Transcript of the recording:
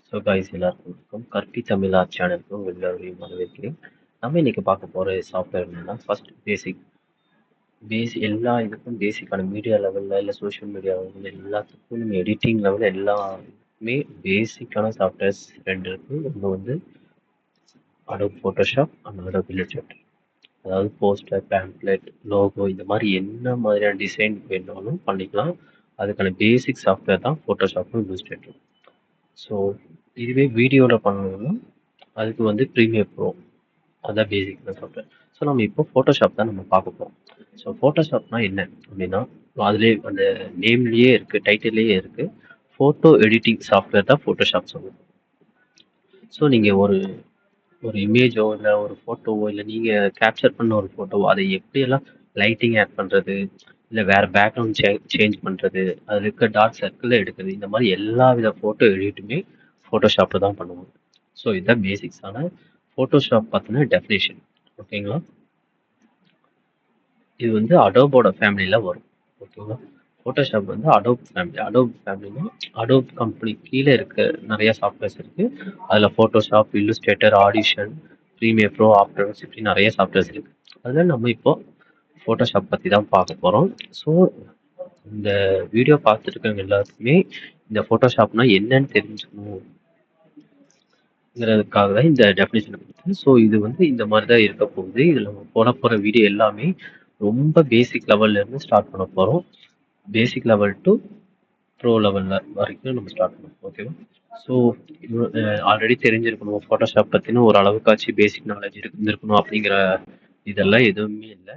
So guys எல்லாருக்கும் வணக்கம். கற்பி தமிழா சேனலுக்கு உங்கள் எல்லாரையும் வரவேற்கிறேன். நம்ம இன்னைக்கு பார்க்க போகிற சாஃப்ட்வேர் என்னன்னா ஃபர்ஸ்ட் எல்லா இதுக்கும் பேசிக்கான மீடியா லெவலில் இல்லை சோஷியல் மீடியா லெவலில் எல்லாத்துக்கும் நம்ம எடிட்டிங் லெவலில் எல்லாமே பேசிக்கான சாஃப்ட்வேர்ஸ் ரெண்டு இருக்குது. ஒன்று வந்து Adobe Photoshop and Adobe illustrator. அதாவது போஸ்டர், பேம்ப்ளெட், லோகோ இந்த மாதிரி என்ன மாதிரியான டிசைன் வேணாலும் பண்ணிக்கலாம். அதுக்கான பேசிக் சாஃப்ட்வேர் தான் ஃபோட்டோஷாப்பும் இல்லஸ்ட்ரேட்டரும். ஸோ இதுவே வீடியோவில் பண்ணணும்னா அதுக்கு வந்து ப்ரீமியர் ப்ரோ, அதான் பேசிக்கான சாஃப்ட்வேர். ஸோ நம்ம இப்போ ஃபோட்டோஷாப் தான் நம்ம பார்க்க போகிறோம். ஸோ ஃபோட்டோஷாப்னா என்ன அப்படின்னா, அதுலேயே அந்த நேம்லேயே இருக்குது, டைட்டில்லையே இருக்குது, ஃபோட்டோ எடிட்டிங் சாஃப்ட்வேர் தான் ஃபோட்டோஷாப் சொல்லுவோம். ஸோ நீங்கள் ஒரு இமேஜோ இல்லை ஒரு ஃபோட்டோவோ இல்லை நீங்கள் கேப்சர் பண்ண ஒரு ஃபோட்டோவோ அதை எப்படியெல்லாம் லைட்டிங் ஆட் பண்ணுறது, இல்லை வேறு பேக்ரவுண்ட் சேஞ்ச் பண்ணுறது, அதில் இருக்க டார்க் சர்க்கிளில் எடுக்கிறது, இந்த மாதிரி எல்லா வித ஃபோட்டோ எடிட்டுமே ஃபோட்டோஷாப்பில் தான் பண்ணுவோம். ஸோ இதுதான் பேசிக்ஸான ஃபோட்டோஷாப் பார்த்தினா டெஃபினேஷன். ஓகேங்களா? இது வந்து அடோபோட ஃபேமிலியில் வரும். ஓகேங்களா? ஃபோட்டோஷாப் வந்து அடோப் ஃபேமிலினா அடோப் கம்பெனி கீழே இருக்க நிறைய சாஃப்ட்வேர்ஸ் இருக்குது. அதில் Photoshop, Illustrator, Audition, Premiere Pro, afters இப்படி நிறைய சாஃப்ட்வேர்ஸ் இருக்குது. அதில் நம்ம இப்போ ஃபோட்டோஷாப் பற்றி தான் பார்க்க போகிறோம். ஸோ இந்த வீடியோ பார்த்துருக்கவங்க எல்லாத்துக்குமே இந்த ஃபோட்டோஷாப்னா என்னன்னு தெரிஞ்சுக்கணுங்கிறதுக்காக தான் இந்த டெஃபினேஷனை கொடுத்தேன். ஸோ இது வந்து இந்த மாதிரி தான் இருக்க போகுது. இதில் நம்ம போகிற வீடியோ எல்லாமே ரொம்ப பேசிக் லெவல்லேருந்து ஸ்டார்ட் பண்ண போகிறோம். பேசிக் லெவல் டு ப்ரோ லெவலில் வரைக்கும் நம்ம ஸ்டார்ட் பண்ணுவோம். ஓகேவா? ஸோ ஆல்ரெடி தெரிஞ்சிருக்கணும், ஃபோட்டோஷாப் பற்றின ஒரு அளவுக்காச்சும் பேசிக் நாலேஜ் இருந்திருக்கணும் அப்படிங்கிற இதெல்லாம் எதுவுமே இல்லை.